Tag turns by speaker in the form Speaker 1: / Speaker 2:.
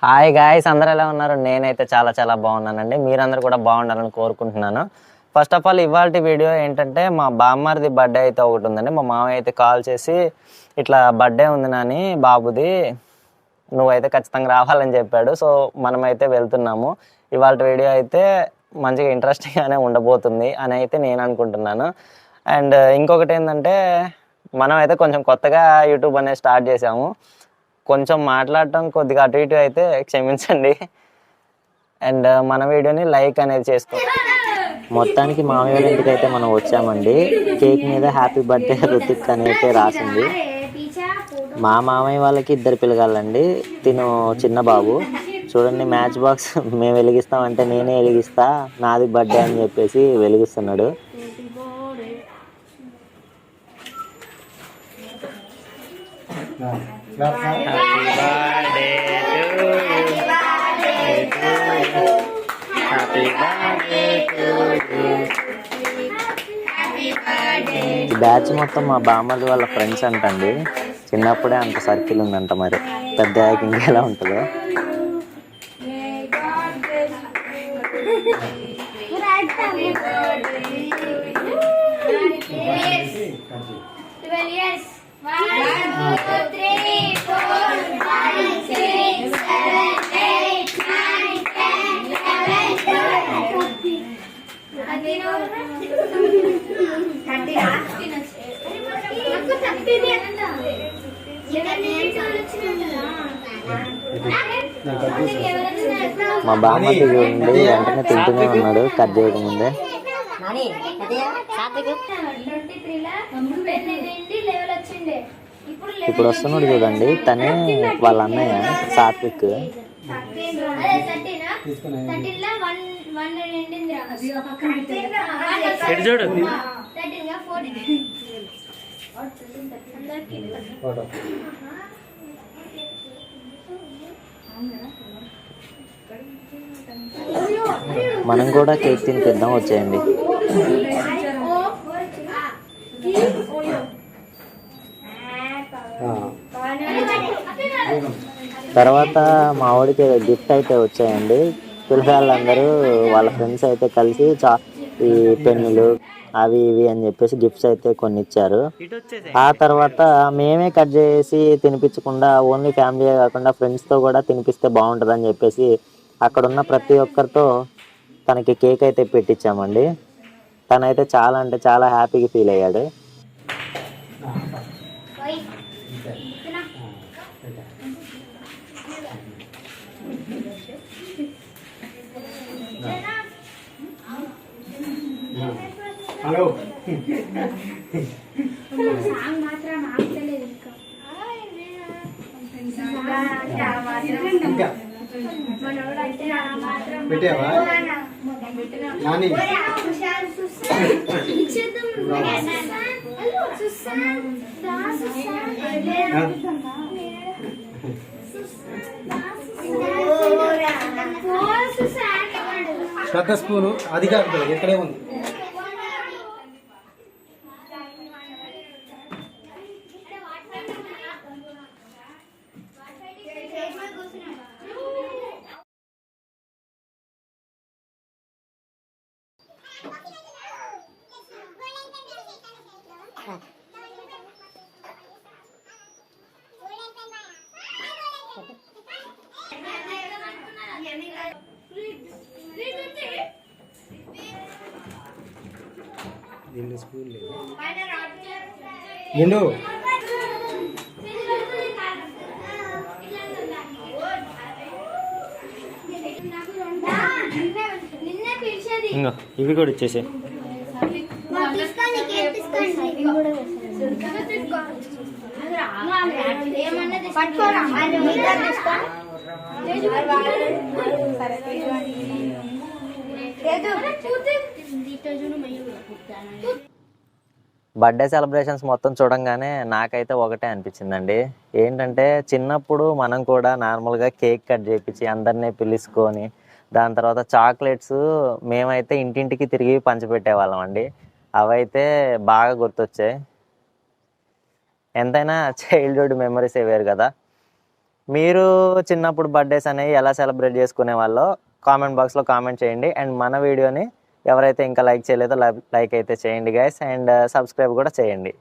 Speaker 1: Hi guys, అందరూ ఎలా ఉన్నారు? నేనైతే చాలా చాలా బాగున్నానండి. మీరందరూ కూడా బాగుండాలని కోరుకుంటున్నాను. ఫస్ట్ ఆఫ్ ఆల్ ఇవాళ వీడియో ఏంటంటే, మా బామ్మర్ది బర్త్డే అయితే ఒకటి ఉందండి. మా మామయ్య అయితే కాల్ చేసి ఇట్లా బర్త్డే ఉంది నాని బాబుది, నువ్వైతే ఖచ్చితంగా రావాలని చెప్పాడు. సో మనమైతే వెళ్తున్నాము. ఇవాళ వీడియో అయితే మంచిగా ఇంట్రెస్టింగ్గానే ఉండబోతుంది అని అయితే నేను అనుకుంటున్నాను. అండ్ ఇంకొకటి ఏంటంటే, మనం అయితే కొంచెం కొత్తగా యూట్యూబ్ అనేది స్టార్ట్ చేసాము. కొంచెం మాట్లాడటం కొద్దిగా అటు ఇటు అయితే క్షమించండి. అండ్ మన వీడియోని లైక్ అనేది చేసుకో. మొత్తానికి మామయ్య వాళ్ళ ఇంటికి అయితే మనం వచ్చామండి. కేక్ మీద హ్యాపీ బర్త్డే రుతిక్ అని అయితే రాసింది. మా మామయ్య వాళ్ళకి 2 పిల్లగాళ్ళండి. తిను చిన్న బాబు. చూడండి, మ్యాచ్ బాక్స్ మేము వెలిగిస్తామంటే నేనే వెలిగిస్తా, నాది బర్త్డే అని చెప్పేసి వెలిగిస్తున్నాడు. బ్యాచ్ మొత్తం మా బామ్మది వాళ్ళ ఫ్రెండ్స్ అంటండి. చిన్నప్పుడే అంత సర్కిల్ ఉందంట, మరి పెద్ద ఇంకెలా ఉంటుందో. మా బామ్మకి చూడండి, వెంటనే తింటూనే ఉన్నాడు కట్ చేయకముందే. ఇప్పుడు వస్తున్నాడు చూడండి, తనే వాళ్ళ అన్నయ్య సాత్విక్. మనం కూడా కేక్ తినిపిద్దాం, వచ్చేయండి. తర్వాత మా వాడికి గిఫ్ట్ అయితే వచ్చాయండి. పిల్లలందరూ వాళ్ళ ఫ్రెండ్స్ అయితే కలిసి ఈ పెన్నులు అవి ఇవి అని చెప్పేసి గిఫ్ట్స్ అయితే కొన్ని ఇచ్చారు. ఆ తర్వాత మేమే కట్ చేసి తినిపించకుండా ఓన్లీ ఫ్యామిలీ కాకుండా ఫ్రెండ్స్తో కూడా తినిపిస్తే బాగుంటుంది అని చెప్పేసి అక్కడున్న ప్రతి ఒక్కరితో తనకి కేక్ అయితే పెట్టించామండి. తనైతే చాలా అంటే చాలా హ్యాపీగా ఫీల్ అయ్యాడు.
Speaker 2: హలో పెట్టావా నాని? పెద్ద స్పూను అది కాదు, ఎక్కడే ఉంది. స్కూల్ నిన్ను
Speaker 1: ఇవి కూడా ఇచ్చేసి బర్త్డే సెలబ్రేషన్స్ మొత్తం చూడంగానే నాకైతే ఒకటే అనిపించిందండి. ఏంటంటే, చిన్నప్పుడు మనం కూడా నార్మల్గా కేక్ కట్ చేయించి అందరినీ పిలుచుకొని దాని తర్వాత చాక్లెట్స్ మేమైతే ఇంటింటికి తిరిగి పంచిపెట్టేవాళ్ళం అండి. అవైతే బాగా గుర్తొచ్చాయి. ఎంతైనా చైల్డ్హుడ్ మెమరీస్ వేరు కదా. మీరు చిన్నప్పుడు బర్త్డేస్ అనేవి ఎలా సెలబ్రేట్ చేసుకునే వాళ్ళో కామెంట్ బాక్స్లో కామెంట్ చేయండి. అండ్ మన వీడియోని ఎవరైతే ఇంకా లైక్ చేయలేదో లైక్ అయితే చేయండి గైస్, అండ్ సబ్స్క్రైబ్ కూడా చేయండి.